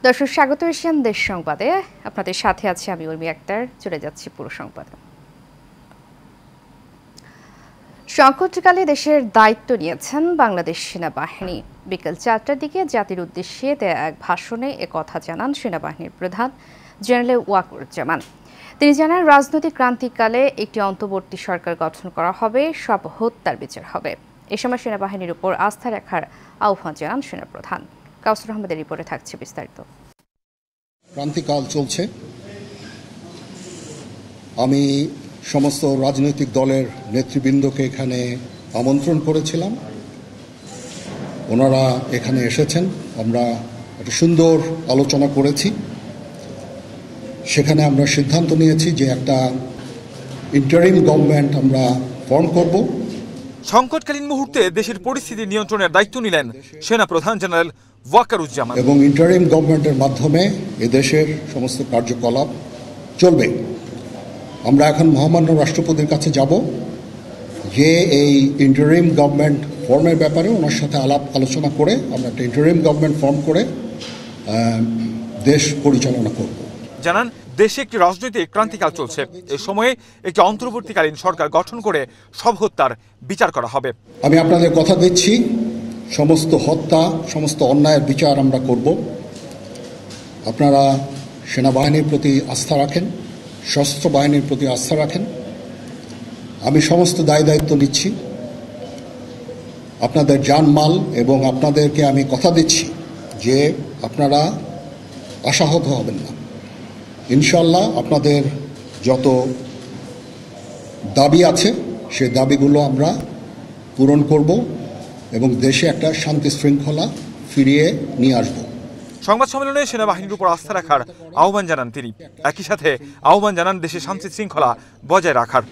দর্শক স্বাগত এশিয়ান দেশ সংবাদে আপনাদের সাথে আছি আমি উর্মি আক্তার। চলে যাচ্ছি পুরো সংবাদে। সংকটকালে দেশের দায়িত্ব নিয়েছেন বাংলাদেশ সেনাবাহিনী। বিকেল 4টার দিকে জাতির উদ্দেশ্যে দেয়া এক ভাষণে একথা জানান সেনাবাহিনীর প্রধান জেনারেল ওয়াকারুজ্জামান। তিনি জানান, রাজনৈতিক ক্রান্তিকালে একটি অন্তর্বর্তী সরকার গঠন করা হবে, সব হত্যার বিচার হবে। এ সময় সেনাবাহিনীর উপর আস্থা রাখার আহ্বান জানান সেনাপ্রধান। কাউসার আহমেদের রিপোর্টে থাকছে বিস্তারিত। ক্রান্তিকাল চলছে। আমি সমস্ত রাজনৈতিক দলের নেতৃবৃন্দকে এখানে আমন্ত্রণ করেছিলাম, ওনারা এখানে এসেছেন। আমরা একটা সুন্দর আলোচনা করেছি। সেখানে আমরা সিদ্ধান্ত নিয়েছি যে একটা ইন্টারিম গভর্নমেন্ট আমরা ফর্ম করব। সংকটকালীন মুহূর্তে দেশের পরিস্থিতি নিয়ন্ত্রণের দায়িত্ব নিলেন সেনাপ্রধান জেনারেল ওয়াকারুজ্জামান। এবং ইন্টারিম গভর্নমেন্টের মাধ্যমে এদেশের সমস্ত কার্যকলাপ চলবে। আমরা এখন মহামান্য রাষ্ট্রপতির কাছে যাব যে এই ইন্টারিম গভর্নমেন্ট ফর্মের ব্যাপারে ওনার সাথে আলোচনা করে আমরা একটা ইন্টারিম গভর্নমেন্ট ফর্ম করে দেশ পরিচালনা করব। জানান, দেশে একটি রাজনৈতিক ক্রান্তিকাল চলছে। এ সময়ে একটি অন্তর্বর্তীকালীন সরকার গঠন করে সব হত্যার বিচার করা হবে। আমি আপনাদের কথা দিচ্ছি, সমস্ত হত্যা, সমস্ত অন্যায়ের বিচার আমরা করব। আপনারা সেনাবাহিনীর প্রতি আস্থা রাখেন, সশস্ত্র বাহিনীর প্রতি আস্থা রাখেন। আমি সমস্ত দায়িত্ব নিচ্ছি, আপনাদের জানমাল, এবং আপনাদেরকে আমি কথা দিচ্ছি যে আপনারা আশাহত হবেন না। ইনশাল্লাহ আপনাদের যত দাবি আছে সেই দাবিগুলো আমরা পূরণ করব এবং দেশে একটা শান্তি শৃঙ্খলা ফিরিয়ে নিয়ে আসব। সংবাদ সম্মেলনে সেনাবাহিনীর উপর আস্থা রাখার আহ্বান জানান তিনি। একই সাথে আহ্বান জানান দেশে শান্তি শৃঙ্খলা বজায় রাখার।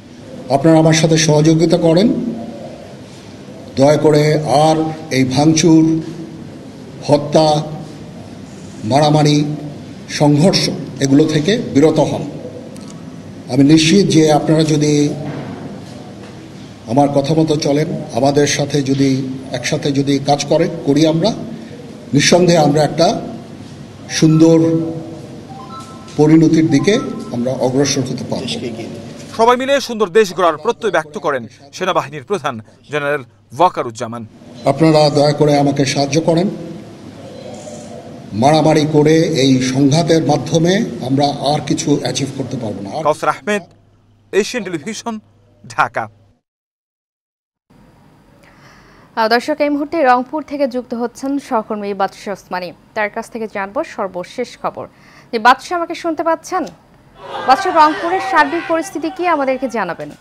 আপনারা আমার সাথে সহযোগিতা করেন, দয়া করে আর এই ভাঙচুর, হত্যা, মারামারি, সংঘর্ষ এগুলো থেকে বিরত হন। আমি নিশ্চিত যে আপনারা যদি আমার কথা মতো চলেন, আমাদের সাথে যদি একসাথে যদি কাজ করি, আমরা নিঃসন্দেহে আমরা একটা সুন্দর পরিণতির দিকে আমরা অগ্রসর হতে পারব। সবাই মিলে সুন্দর দেশ গড়ার প্রত্যয় ব্যক্ত করেন সেনাবাহিনীর প্রধান জেনারেল ওয়াকারুজ্জামান। আপনারা দয়া করে আমাকে সাহায্য করেন। মারামারি করে এই সংঘাতের মাধ্যমে আমরা আর কিছু অ্যাচিভ করতে পারবো না। কাউসার আহমেদ, এশিয়ান টেলিভিশন, ঢাকা। দর্শক, এই মুহূর্তে রংপুর থেকে যুক্ত হচ্ছেন সহকর্মী বাদশা ওসমানী। তার কাছ থেকে জানবো সর্বশেষ খবর। যে বাদশা, আমাকে শুনতে পাচ্ছেন? বাদশা, রংপুরের সার্বিক পরিস্থিতি কি আমাদেরকে জানাবেন?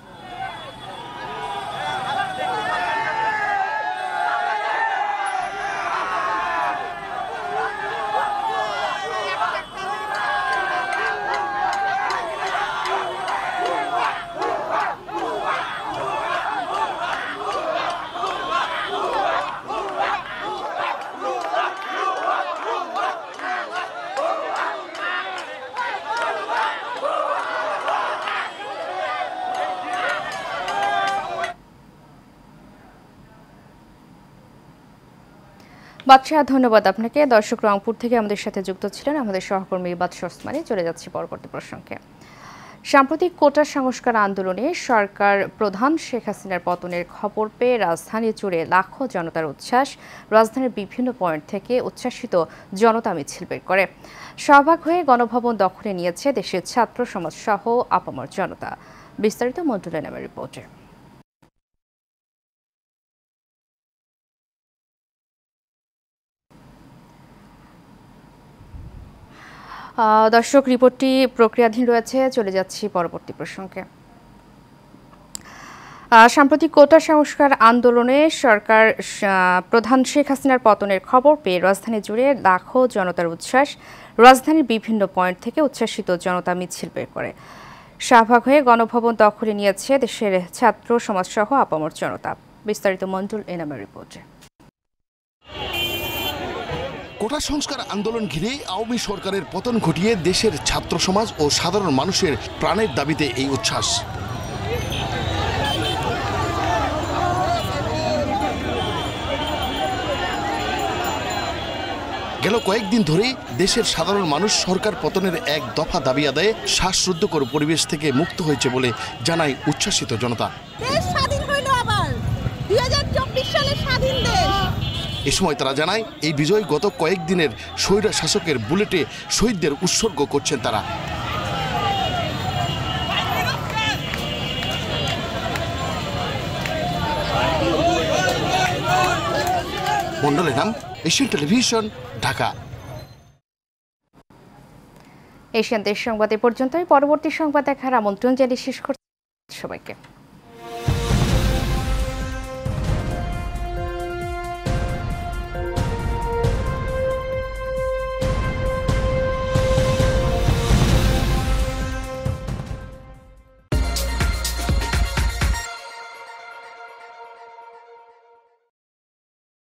বাদশা, ধন্যবাদ আপনাকে। দর্শক, রংপুর থেকে আমাদের সাথে যুক্ত ছিলেন আমাদের সহকর্মী বাদশা ওসমানী। চলে যাচ্ছি পরবর্তী প্রসঙ্গে। সাম্প্রতিক কোটা সংস্কার আন্দোলনে সরকার প্রধান শেখ হাসিনার পতনের খবর পেয়ে রাজধানী জুড়ে লাখো জনতার উচ্ছ্বাস। রাজধানীর বিভিন্ন পয়েন্ট থেকে উচ্ছ্বাসিত জনতা মিছিল বের করে শাহবাগ হয়ে গণভবন দখলে নিয়েছে দেশের ছাত্র সমাজ সহ আপামর জনতা। বিস্তারিত মন্টুলের নামের রিপোর্টে। দর্শক, রিপোর্টটি প্রক্রিয়াধীন রয়েছে। চলে যাচ্ছি পরবর্তী প্রসঙ্গে। সাম্প্রতিক কোটা সংস্কার আন্দোলনে সরকার প্রধান শেখ হাসিনার পতনের খবর পেয়ে রাজধানী জুড়ে লাখো জনতার উচ্ছ্বাস। রাজধানীর বিভিন্ন পয়েন্ট থেকে উচ্ছ্বাসিত জনতা মিছিল বের করে শাহবাগ হয়ে গণভবন দখলে নিয়েছে দেশের ছাত্র সমাজ সহ আপামর জনতা। বিস্তারিত মন্ডল এনামের রিপোর্টে। কোটা সংস্কার আন্দোলন ঘিরে আওয়ামী সরকারের পতন ঘটিয়ে দেশের ছাত্র সমাজ ও সাধারণ মানুষের প্রাণের দাবিতে এই উচ্ছ্বাস। গেল কয়েকদিন ধরেই দেশের সাধারণ মানুষ সরকার পতনের এক দফা দাবি আদায়ে শ্বাসরুদ্ধকর পরিবেশ থেকে মুক্ত হয়েছে বলে জানায় উচ্ছ্বাসিত জনতা। দেশ স্বাধীন হইল আবার 2024 সালে স্বাধীন দেশ। এ সময় তারা জানায় এই বিজয় গত কয়েকদিনের স্বৈরা শাসকের বুলেটে শহীদদের উৎসর্গ করছেন তারা। মন্ডলের নাম, এশিয়ান টেলিভিশন, ঢাকা। এশিয়ান দেশ সংবাদ এ পর্যন্তই। পরবর্তী সংবাদ দেখার আমন্ত্রণ জানিয়ে শেষ করছি সবাইকে।